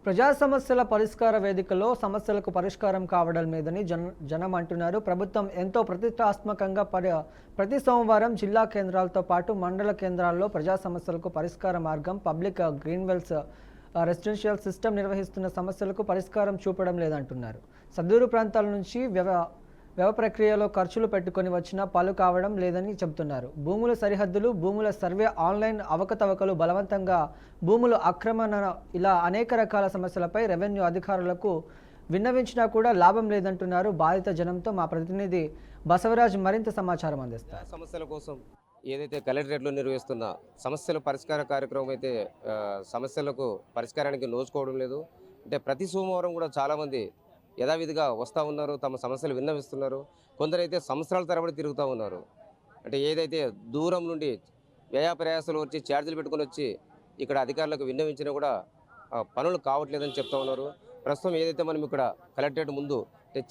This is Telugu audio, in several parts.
ప్రజా సమస్యల పరిష్కార వేదికలో సమస్యలకు పరిష్కారం కావడం లేదని జనం అంటున్నారు. ప్రభుత్వం ఎంతో ప్రతిష్టాత్మకంగా ప్రతి సోమవారం జిల్లా కేంద్రాలతో పాటు మండల కేంద్రాల్లో ప్రజా సమస్యలకు పరిష్కార మార్గం పబ్లిక్ గ్రీన్వెల్స్ రెసిడెన్షియల్ సిస్టమ్ నిర్వహిస్తున్న సమస్యలకు పరిష్కారం చూపడం లేదంటున్నారు. సద్దూరు ప్రాంతాల నుంచి వ్యవ ప్రక్రియలో ఖర్చులు పెట్టుకొని వచ్చినా పాలు కావడం లేదని చెబుతున్నారు. భూముల సరిహద్దులు, భూముల సర్వే, ఆన్లైన్ అవకతవకలు, బలవంతంగా భూములు ఆక్రమణ, ఇలా అనేక రకాల సమస్యలపై రెవెన్యూ అధికారులకు విన్నవించినా కూడా లాభం లేదంటున్నారు. బాధిత జనంతో మా ప్రతినిధి బసవరాజ్ మరింత సమాచారం అందిస్తారు. సమస్యల కోసం ఏదైతే కలెక్టరేట్లో నిర్వహిస్తున్న సమస్యల పరిష్కార కార్యక్రమం అయితే సమస్యలకు పరిష్కారానికి నోచుకోవడం లేదు. అంటే ప్రతి సోమవారం కూడా చాలామంది యథావిధిగా వస్తూ ఉన్నారు, తమ సమస్యలు విన్నవిస్తున్నారు. కొందరైతే సంవత్సరాల తరబడి తిరుగుతూ ఉన్నారు. అంటే ఏదైతే దూరం నుండి వ్యయాప్రయాసాలు వచ్చి ఛార్జీలు పెట్టుకొని వచ్చి ఇక్కడ అధికారులకు విన్నవించినా కూడా పనులు కావట్లేదని చెప్తా ఉన్నారు. ప్రస్తుతం ఏదైతే మనం ఇక్కడ కలెక్టరేట్ ముందు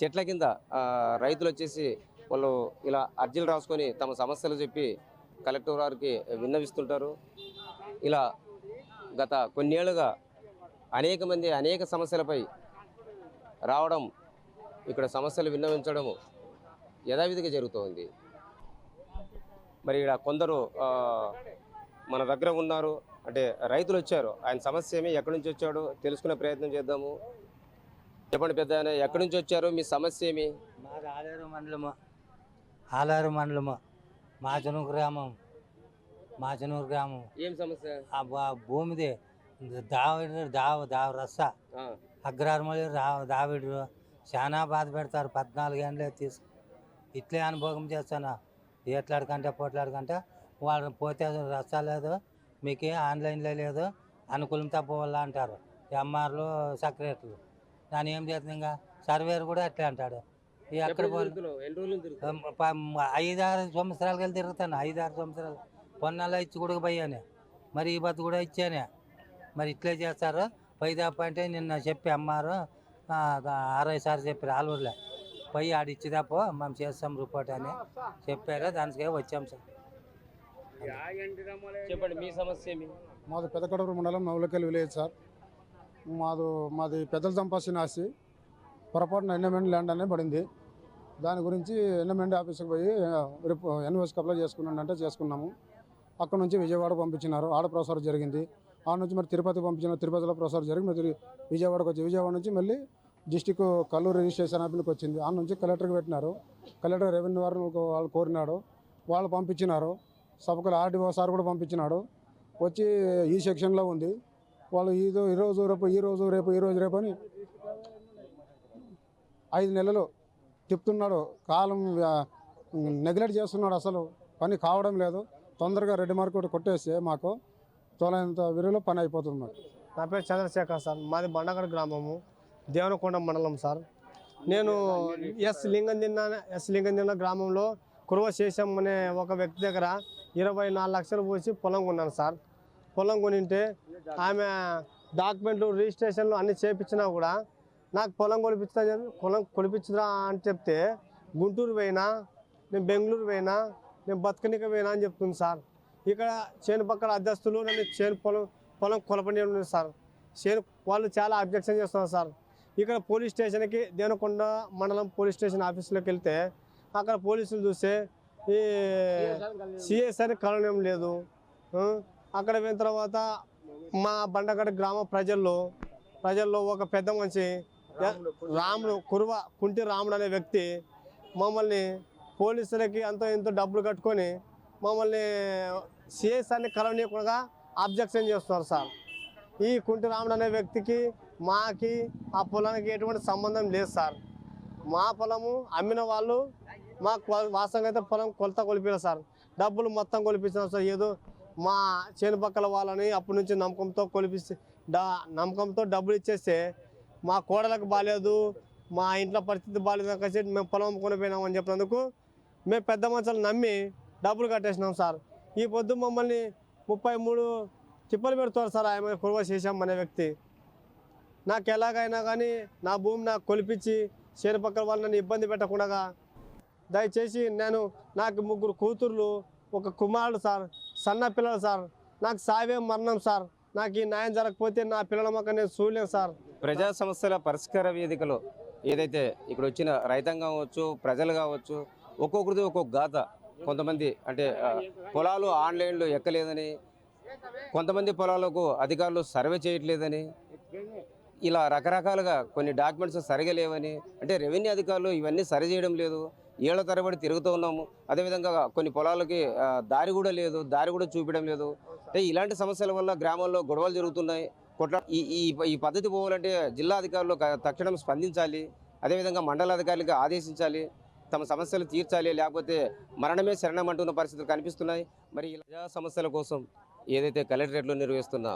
చెట్ల కింద రైతులు వచ్చేసి వాళ్ళు ఇలా అర్జీలు రాసుకొని తమ సమస్యలు చెప్పి కలెక్టర్ వారికి విన్నవిస్తుంటారు. ఇలా గత కొన్నేళ్లుగా అనేక మంది అనేక సమస్యలపై రావడం, ఇక్కడ సమస్యలు విన్నవించడము యథావిధిగా జరుగుతోంది. మరి ఇక్కడ కొందరు మన దగ్గర ఉన్నారు, అంటే రైతులు వచ్చారు. ఆయన సమస్య ఏమి, ఎక్కడి నుంచి వచ్చాడు తెలుసుకునే ప్రయత్నం చేద్దాము. చెప్పండి పెద్ద ఆయన, ఎక్కడి నుంచి వచ్చారు, మీ సమస్య ఏమి? మాది ఆలేరు మండలము మాచనూరు గ్రామం. ఏం సమస్య? భూమిది రస్స అగ్రహారమల్లి దావిడు చాలా బాధ పెడతారు. 14 ఏళ్ళే ఇట్లే అనుభవం చేస్తాను. ఎట్లాడకంటే పోట్లాడకంటే వాళ్ళు పోతే రస్సా లేదు, మీకు ఆన్లైన్లో లేదు, అనుకూలంతో పోవాలా అంటారు ఎంఆర్లు సెక్రటరీలు. దాని ఏం చేస్తుంది, ఇంకా సర్వేర్ కూడా అట్లే అంటాడు. ఎక్కడ 5-6 సంవత్సరాలకి వెళ్ళి తిరుగుతాను. 5-6 సంవత్సరాలు పొన్నాలో ఇచ్చి కూడా పోయాను, మరి ఈ బతు కూడా ఇచ్చానే. మరి ఇట్లే చేస్తారు. పైదాపంటే నిన్న చెప్పి అమ్మారు, 60 సార్లు చెప్పారు. ఆలూరులో పోయి ఆడిచ్చిదాపో మేము చేస్తాం రిపోర్ట్ అని చెప్పారు. దానికి వచ్చాం సార్. చెప్పండి మీ సమస్య ఏమి? మాది పెద్దకడూరు మండలం నవలకెళ్ళి విలేజ్ సార్. మాది పెద్దలు సంపాదించిన ఆస్తి పొరపాటున ఎన్ఎంఎండ్ ల్యాండ్ అనే పడింది. దాని గురించి ఎన్ఎంఎండ్ ఆఫీస్కి పోయి ఎన్ఓఎస్కి అప్లై చేసుకున్నానంటే చేసుకున్నాము. అక్కడ నుంచి విజయవాడ పంపించినారు, ఆడ ప్రొసెసర్ జరిగింది. ఆ నుంచి మరి తిరుపతి పంపించిన, తిరుపతిలో ప్రొసెసర్ జరిగి మరి విజయవాడకు వచ్చి, విజయవాడ నుంచి మళ్ళీ డిస్టిక్ కల్లూరు రిజిస్ట్రేషన్ ఆఫీస్కి వచ్చింది. ఆ నుంచి కలెక్టర్కి పెట్టినారు. కలెక్టర్ రెవెన్యూ వాళ్ళు కోరినాడు, వాళ్ళు పంపించినారు. సభకులు ఆర్డీఓ సార్ కూడా పంపించినాడు. వచ్చి ఈ సెక్షన్లో ఉంది. వాళ్ళు ఈరోజు రేపు అని 5 నెలలు తిప్పుతున్నాడు. కాలం నెగ్లెక్ట్ చేస్తున్నాడు. అసలు పని కావడం లేదు. తొందరగా రెడ్ మార్కెట్ కొట్టేస్తే మాకు తోలంత విలువలో పని అయిపోతుంది. మాకు నా పేరు చంద్రశేఖర్ సార్. మాది బండగడ గ్రామము, దేవనకొండ మండలం సార్. నేను ఎస్ లింగందిన్న గ్రామంలో కురువ శేషం అనే ఒక వ్యక్తి దగ్గర 24 లక్షలు పోసి పొలం కొన్నాను సార్. పొలం కొనింటే ఆమె డాక్యుమెంట్లు, రిజిస్ట్రేషన్లు అన్నీ చేయించినా కూడా నాకు పొలం కొనిపించరా అని చెప్తే, గుంటూరు పోయినా, నేను బెంగళూరు పోయినా, నేను బతకనిక పోయినా అని చెప్తుంది సార్. ఇక్కడ చేను పక్కన అధ్యక్షులు నన్ను పొలం కొలపని సార్. వాళ్ళు చాలా అబ్జెక్షన్ చేస్తున్నారు సార్. ఇక్కడ పోలీస్ స్టేషన్కి దేవనకొండ మండలం పోలీస్ స్టేషన్ ఆఫీసులోకి వెళ్తే అక్కడ పోలీసులు చూస్తే ఈ సిఎస్ఆర్ కలవడం లేదు. అక్కడ పోయిన తర్వాత మా బండగడ గ్రామ ప్రజల్లో ఒక పెద్ద మనిషి కుంటి రాముడు అనే వ్యక్తి మమ్మల్ని పోలీసులకి ఎంతో డబ్బులు కట్టుకొని మమ్మల్ని సిఎస్ఆర్ని కలవనీయకుండా అబ్జెక్షన్ చేస్తున్నారు సార్. ఈ కుంటి రాముడు అనే వ్యక్తికి మాకి ఆ పొలానికి ఎటువంటి సంబంధం లేదు సార్. మా పొలము అమ్మిన వాళ్ళు మాకు వాస్తవంగా అయితే పొలం కొలిపారు సార్. డబ్బులు మొత్తం కొలిపించినారు సార్. ఏదో మా చేను పక్కల వాళ్ళని అప్పటి నుంచి నమ్మకంతో డబ్బులు ఇచ్చేస్తే మా కోడలకు బాగాలేదు, మా ఇంట్లో పరిస్థితి బాగాలేదు కలిసి మేము పొలం అమ్ముకొని పోయినామని చెప్పినందుకు మేము పెద్ద మనుషులు నమ్మి డబ్బులు కట్టేసినాం సార్. ఈ పొద్దు మమ్మల్ని 33 తిప్పలు పెడుతున్నారు సార్. ఆమె కురువ శేషం అనే వ్యక్తి. నాకు ఎలాగైనా కానీ నా భూమి నాకు కొలిపించి చేను పక్కల వాళ్ళు నన్ను ఇబ్బంది పెట్టకుండా దయచేసి నాకు 3 కూతుర్లు, ఒక కుమారుడు సార్, సన్న పిల్లలు సార్. నాకు సావే మరణం సార్. నాకు ఈ న్యాయం జరగకపోతే నా పిల్లల మొక్క నేను చూడలేను సార్. ప్రజా సమస్యల పరిష్కార వేదికలో ఏదైతే ఇక్కడ వచ్చిన రైతాంగం కావచ్చు, ప్రజలు కావచ్చు, ఒక్కొక్కరిది ఒక్కొక్క గాథ. కొంతమంది అంటే పొలాలు ఆన్లైన్లో ఎక్కలేదని, కొంతమంది పొలాలకు అధికారులు సర్వే చేయట్లేదని, ఇలా రకరకాలుగా కొన్ని డాక్యుమెంట్స్ సరిగా లేవని, అంటే రెవెన్యూ అధికారులు ఇవన్నీ సరి చేయడం లేదు. ఏళ్ల తరబడి తిరుగుతూ ఉన్నాము. అదేవిధంగా కొన్ని పొలాలకి దారి కూడా లేదు, దారి కూడా చూపించడం లేదు. అంటే ఇలాంటి సమస్యల వల్ల గ్రామాల్లో గొడవలు జరుగుతున్నాయి. ఈ ఈ ఈ పద్ధతి పోవాలంటే జిల్లా అధికారులు తక్షణం స్పందించాలి. అదేవిధంగా మండల అధికారులకు ఆదేశించాలి, తమ సమస్యలు తీర్చాలి. లేకపోతే మరణమే శరణం అంటున్న పరిస్థితులు కనిపిస్తున్నాయి. మరి ఇలా ప్రజా సమస్యల కోసం ఏదైతే కలెక్టరేట్లో నిర్వహిస్తున్న